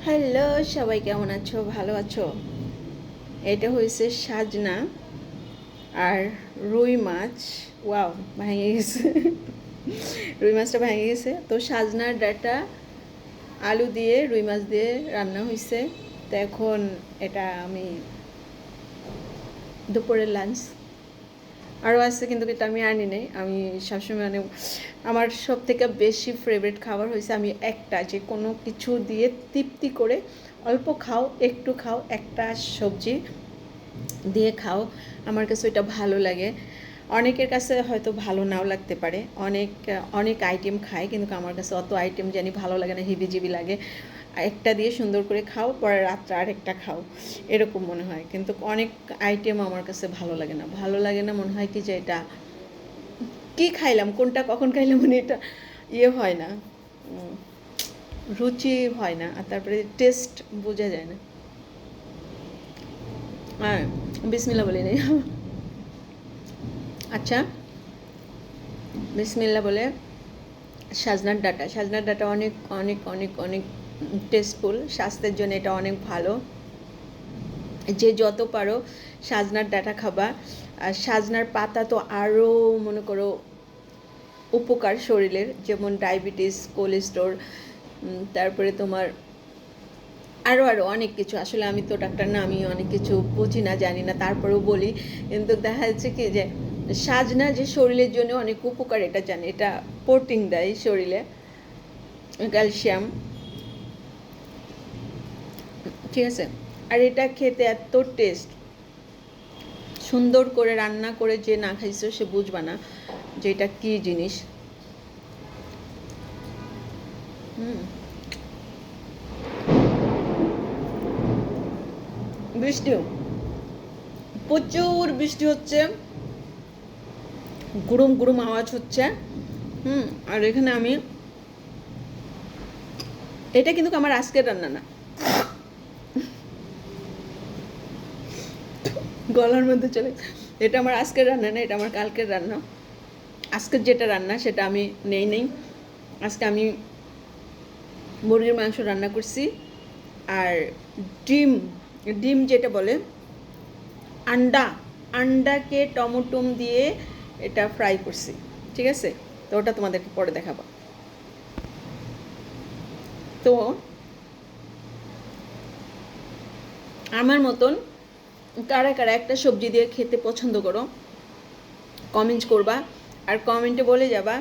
Hello সবাই, কেমন আছো? ভালো আছো? এটা হয়েছে সাজনা আর রুই মাছ। ওয়াও, ভেঙে গেছে। রুই মাছটা ভেঙে গেছে। তো সাজনার ডাঁটা আলু দিয়ে রুই মাছ দিয়ে রান্না হয়েছে। তো এখন এটা আমি দুপুরের লাঞ্চ। আরও আছে কিন্তু এটা আমি আনি নেই। আমি সবসময় মানে আমার সব থেকে বেশি ফেভারিট খাবার হয়েছে আমি একটা যে কোনো কিছু দিয়ে তৃপ্তি করে অল্প খাও, একটু খাও, একটা সবজি দিয়ে খাও। আমার কাছে এটা ভালো লাগে। অনেকের কাছে হয়তো ভালো নাও লাগতে পারে, অনেক অনেক আইটেম খায়, কিন্তু আমার কাছে অত আইটেম জানি ভালো লাগে না, হিবিজিবি লাগে। একটা দিয়ে সুন্দর করে খাও, পরে রাত্রে আরেকটা খাও, এরকম মনে হয়। কিন্তু অনেক আইটেম আমার কাছে ভালো লাগে না, ভালো লাগে না। মনে হয় কি যে এটা কী খাইলাম, কোনটা কখন খাইলাম, মানে এটা ইয়ে হয় না, রুচি হয় না, আর তারপরে টেস্ট বোঝা যায় না। হ্যাঁ, বিসমিল্লাহ বলে নেই। আচ্ছা, বিসমিল্লাহ বলে সাজনার ডাঁটা অনেক অনেক অনেক অনেক টেস্টফুল, স্বাস্থ্যের জন্য এটা অনেক ভালো। যে যত পারো সাজনার ডাঁটা খাবা। আর সাজনার পাতা তো আরও মনে করো উপকার শরীরের, যেমন ডায়াবেটিস, কোলেস্ট্রল, তারপরে তোমার আরও আরও অনেক কিছু। আসলে আমি তো ডাক্তার না, আমি অনেক কিছু বুঝি না, জানি না, তারপরেও বলি। কিন্তু দেখা যাচ্ছে কি যে সাজনা যে শরীরের জন্য অনেক উপকার, এটা জানি। এটা প্রোটিন দেয় শরীরে, ক্যালসিয়াম, ঠিক আছে। আর এটা খেতে এত টেস্ট, সুন্দর করে রান্না করে যে না খাইছো সে বুঝবা না যে এটা কী জিনিস। বৃষ্টিও, প্রচুর বৃষ্টি হচ্ছে, গুরুম গুরুম আওয়াজ হচ্ছে। আর এখানে আমি, এটা কিন্তু আমার আজকের রান্না না, গলার মধ্যে চলে, এটা আমার আজকের রান্না না, এটা আমার কালকের রান্না। আজকের যেটা রান্না সেটা আমি নেই। আজকে আমি মুরগির মাংস রান্না করছি, আর ডিম, ডিম যেটা বলে আন্ডাকে টমেটো দিয়ে এটা ফ্রাই করছি, ঠিক আছে। তো ওটা তোমাদেরকে পরে দেখাবো। তো আমার মতন কারা কারা একটা সবজি দিয়ে খেতে পছন্দ করো কমেন্ট করবা, আর কমেন্টে বলে যাবা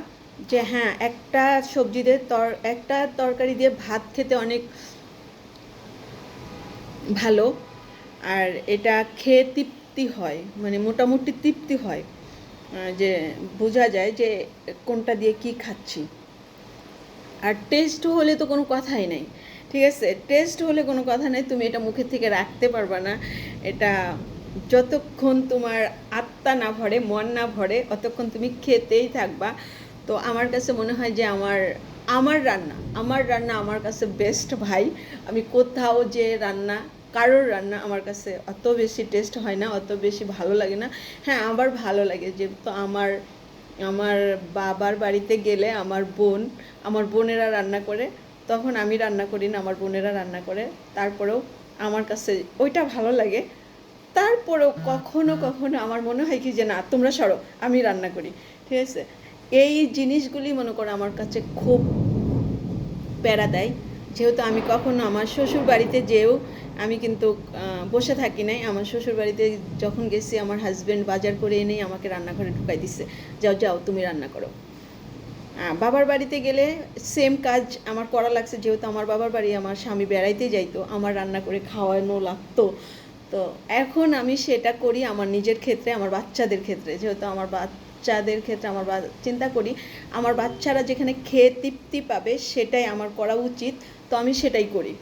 যে হ্যাঁ, একটা সবজি দিয়ে একটা তরকারি দিয়ে ভাত খেতে অনেক ভালো, আর এটা খেয়ে তৃপ্তি হয়, মানে মোটামুটি তৃপ্তি হয়, যে বোঝা যায় যে কোনটা দিয়ে কি খাচ্ছি। আর টেস্ট হলে তো কোনো কথাই নেই, ঠিক আছে। টেস্ট হলে কোনো কথা নেই, তুমি এটা মুখের থেকে রাখতে পারবা না। এটা যতক্ষণ তোমার আত্মা না ভরে, মন না ভরে, অতক্ষণ তুমি খেতেই থাকবা। তো আমার কাছে মনে হয় যে আমার রান্না আমার কাছে বেস্ট ভাই। আমি কোথাও যে রান্না, কারোর রান্না আমার কাছে অত বেশি টেস্ট হয় না, অত বেশি ভালো লাগে না। হ্যাঁ, আবার ভালো লাগে, যেহেতু আমার আমার বাবার বাড়িতে গেলে আমার বোনেরা রান্না করে, তখন আমি রান্না করি না, আমার বোনেরা রান্না করে। তারপরেও আমার কাছে ওইটা ভালো লাগে। তারপরেও কখনো কখনো আমার মনে হয় কি যে না, তোমরা সরো, আমি রান্না করি, ঠিক আছে। এই জিনিসগুলি মনে করো আমার কাছে খুব প্যারা দেয়। যেহেতু আমি কখনো আমার শ্বশুর বাড়িতে যেও আমি কিন্তু বসে থাকি নাই। আমার শ্বশুর বাড়িতে যখন গেছি, আমার হাজব্যান্ড বাজার করে এনেই আমাকে রান্নাঘরে ঢুকাই দিচ্ছে, যাও যাও তুমি রান্না করো। বাবার বাড়িতে গেলে সেম কাজ আমার করা লাগছে, যেহেতু আমার বাবার বাড়ি আমার স্বামী বেড়াইতে যাইতো, আমার রান্না করে খাওয়ানো লাগতো। তো এখন আমি সেটা করি আমার নিজের ক্ষেত্রে, আমার বাচ্চাদের ক্ষেত্রে, যেহেতু আমার বাচ্চাদের ক্ষেত্রে আমার চিন্তা করি আমার বাচ্চারা যেখানে খেয়ে তৃপ্তি পাবে সেটাই আমার করা উচিত, তো আমি সেটাই করি।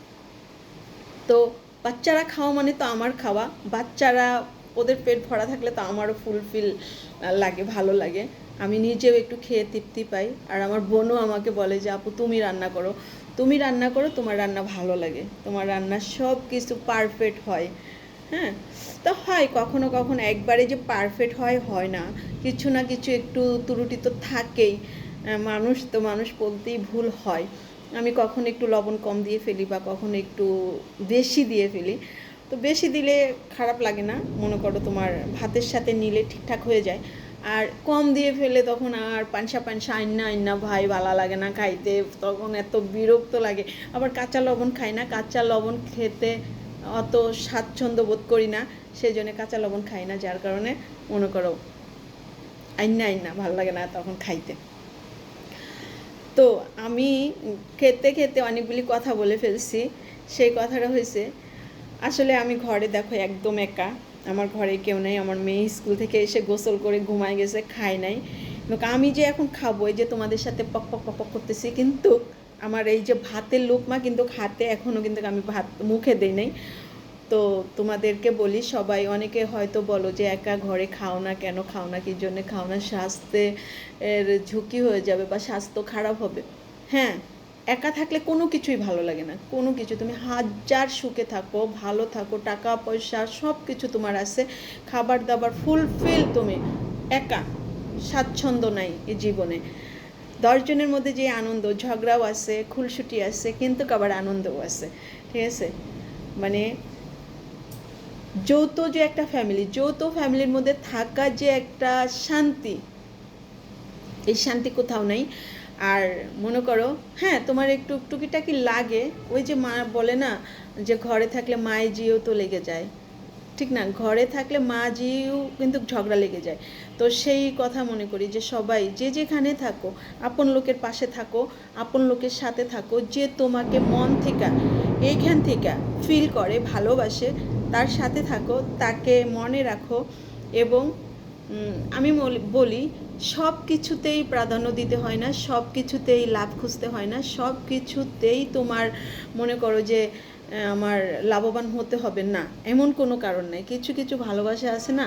তো বাচ্চারা খাওয়া মানে তো আমার খাওয়া, বাচ্চারা ওদের পেট ভরা থাকলে তো আমারও ফুলফিল লাগে, ভালো লাগে, আমি নিজেও একটু খেয়ে তৃপ্তি পাই। আর আমার বোনও আমাকে বলে যে আপু তুমি রান্না করো, তুমি রান্না করো, তোমার রান্না ভালো লাগে, তোমার রান্না সব কিছু পারফেক্ট হয়। হ্যাঁ, তো হয় কখনো কখনো, একবারে যে পারফেক্ট হয় না, কিছু না কিছু একটু ত্রুটি তো থাকেই। মানুষ তো, মানুষ বলতেই ভুল হয়। আমি কখনো একটু লবণ কম দিয়ে ফেলি বা কখনো একটু বেশি দিয়ে ফেলি। তো বেশি দিলে খারাপ লাগে না, মনে করো তোমার ভাতের সাথে নিলে ঠিকঠাক হয়ে যায়। আর কম দিয়ে ফেলে তখন আর পানসা পানসা আইনা ভাই ভালো লাগে না খাইতে, তখন এত বিরক্ত লাগে। আবার কাঁচা লবণ খাই না, কাঁচা লবণ খেতে অত স্বাচ্ছন্দ্য বোধ করি না, সেই জন্য কাঁচা লবণ খাই না, যার কারণে মনে করো আইনা ভালো লাগে না তখন খাইতে। তো আমি খেতে খেতে অনেকগুলি কথা বলে ফেলছি। সেই কথাটা হয়েছে, আসলে আমি ঘরে দেখো একদম একা, আমার ঘরে কেউ নেই। আমার মেয়ে স্কুল থেকে এসে গোসল করে ঘুমায় গেছে, খায় নাই। আমি যে এখন খাবো, এই যে তোমাদের সাথে পক পক পক করতেছি, কিন্তু আমার এই যে ভাতের লোকমা কিন্তু হাতে এখনও কিন্তু আমি ভাত মুখে দিই নাই। তো তোমাদেরকে বলি, সবাই অনেকে হয়তো বলো যে একা ঘরে খাও না কেন, খাও না কী জন্যে খাও না, স্বাস্থ্যের ঝুঁকি হয়ে যাবে বা স্বাস্থ্য খারাপ হবে। হ্যাঁ, একা থাকলে কোনো কিছুই ভালো লাগে না, কোনো কিছু। তুমি হাজার সুখে থাকো, ভালো থাকো, টাকা পয়সা সব কিছু তোমার আছে, খাবার দাবার ফুলফিল, তুমি একা স্বাচ্ছন্দ্য নাই এই জীবনে। 10 জনের মধ্যে যে আনন্দ, ঝগড়াও আছে, খুলসুটি আছে, কিন্তু আবার আনন্দও আছে, ঠিক আছে। মানে যৌথ যে একটা ফ্যামিলি, যৌথ ফ্যামিলির মধ্যে থাকা যে একটা শান্তি, এই শান্তি কোথাও নেই। আর মনে করো হ্যাঁ, তোমার একটু টুকিটাকি লাগে, ওই যে মা বলে না যে ঘরে থাকলে মায়ে জিও তো লেগে যায়, ঠিক না? ঘরে থাকলে মা জিও কিন্তু ঝগড়া লেগে যায়। তো সেই কথা মনে করি যে সবাই যে যেখানে থাকো, আপন লোকের পাশে থাকো, আপন লোকের সাথে থাকো, যে তোমাকে মন থেকে এইখান থেকে ফিল করে, ভালোবাসে, তার সাথে থাকো, তাকে মনে রাখো। এবং আমি বলি সব কিছুতেই প্রাধান্য দিতে হয় না, সব কিছুতেই লাভ খুঁজতে হয় না, সব কিছুতেই তোমার মনে করো যে আমার লাভবান হতে হবে না, এমন কোনো কারণ নেই। কিছু কিছু ভালোবাসা আছে না,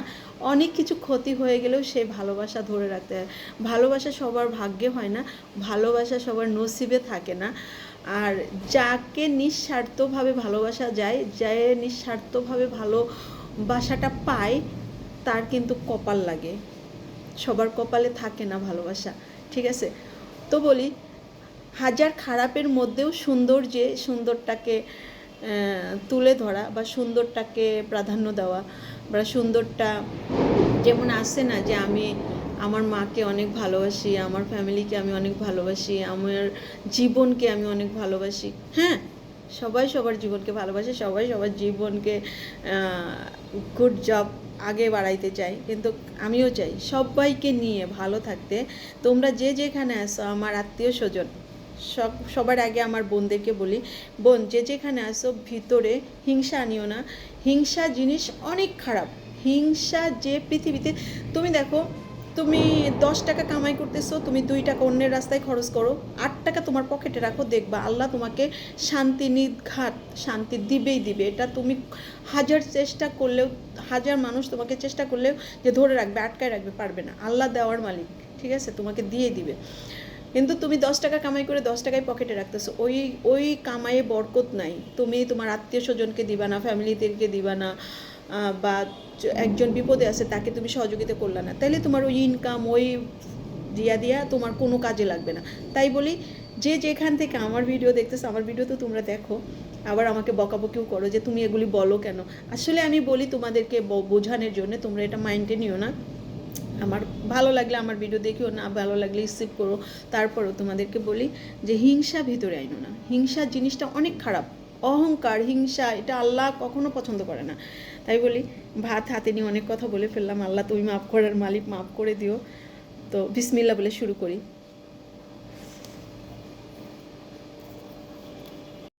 অনেক কিছু ক্ষতি হয়ে গেলেও সেই ভালোবাসা ধরে রাখতে হয়। ভালোবাসা সবার ভাগ্যে হয় না, ভালোবাসা সবার নসিবে থাকে না। আর যাকে নিঃস্বার্থভাবে ভালোবাসা যায়, যে নিঃস্বার্থভাবে ভালোবাসাটা পায়, তার কিন্তু কপাল লাগে, সবার কপালে থাকে না ভালোবাসা, ঠিক আছে। তো বলি, হাজার খারাপের মধ্যেও সুন্দরটাকে তুলে ধরা বা সুন্দরটাকে প্রাধান্য দেওয়া, বা সুন্দরটা যেমন আসে না যে আমি আমার মাকে অনেক ভালোবাসি, আমার ফ্যামিলিকে আমি অনেক ভালোবাসি, আমার জীবনকে আমি অনেক ভালোবাসি। হ্যাঁ, সবাই সবার জীবনকে ভালোবাসে, সবাই সবার জীবনকে গুড জব আগে বাড়াইতে চাই, কিন্তু আমিও চাই সবাইকে নিয়ে ভালো থাকতে। তোমরা যে যেখানে আসো, আমার আত্মীয় স্বজন, সবার আগে আমার বোনদেরকে বলি, বোন যে যেখানে আসো, ভিতরে হিংসা আনিও না। হিংসা জিনিস অনেক খারাপ। হিংসা যে পৃথিবীতে, তুমি দেখো, তুমি 10 টাকা কামাই করতেছো, তুমি 2 টাকা অন্যের রাস্তায় খরচ করো, 8 টাকা তোমার পকেটে রাখো, দেখবা আল্লাহ তোমাকে শান্তি নির্ঘাত শান্তি দিবেই দিবে। এটা তুমি হাজার চেষ্টা করলেও, হাজার মানুষ তোমাকে চেষ্টা করলেও যে ধরে রাখবে, আটকায় রাখবে, পারবে না। আল্লাহ দেওয়ার মালিক, ঠিক আছে, তোমাকে দিয়ে দিবে। কিন্তু তুমি 10 টাকা কামাই করে 10 টাকাই পকেটে রাখতেছো, ওই কামাইয়ে বরকত নাই। তুমি তোমার আত্মীয় স্বজনকে দিবা না, ফ্যামিলিদেরকে দিবা না, বা একজন বিপদে আছে তাকে তুমি সহযোগিতা করলে না, তাইলে তোমার ওই ইনকাম, ওই দিয়া তোমার কোনো কাজে লাগবে না। তাই বলি, যে যেখান থেকে আমার ভিডিও দেখতেছো, আমার ভিডিও তো তোমরা দেখো, আবার আমাকে বকাবকিও করো যে তুমি এগুলি বলো কেন। আসলে আমি বলি তোমাদেরকে বোঝানোর জন্য, তোমরা এটা মাইন্ডে নিও না। আমার ভালো লাগলে আমার ভিডিও দেখিও, না ভালো লাগলে স্কিপ করো। তারপরও তোমাদেরকে বলি যে হিংসা ভিতরে আইনো না। হিংসা জিনিসটা অনেক খারাপ, অহংকার, হিংসা, এটা আল্লাহ কখনো পছন্দ করে না। তাই বলি, ভাত হাতে নিয়ে অনেক কথা বলে ফেললাম, আল্লাহ তুমি মাফ করার মালিক, মাফ করে দিও। তো বিসমিল্লাহ বলে শুরু করি।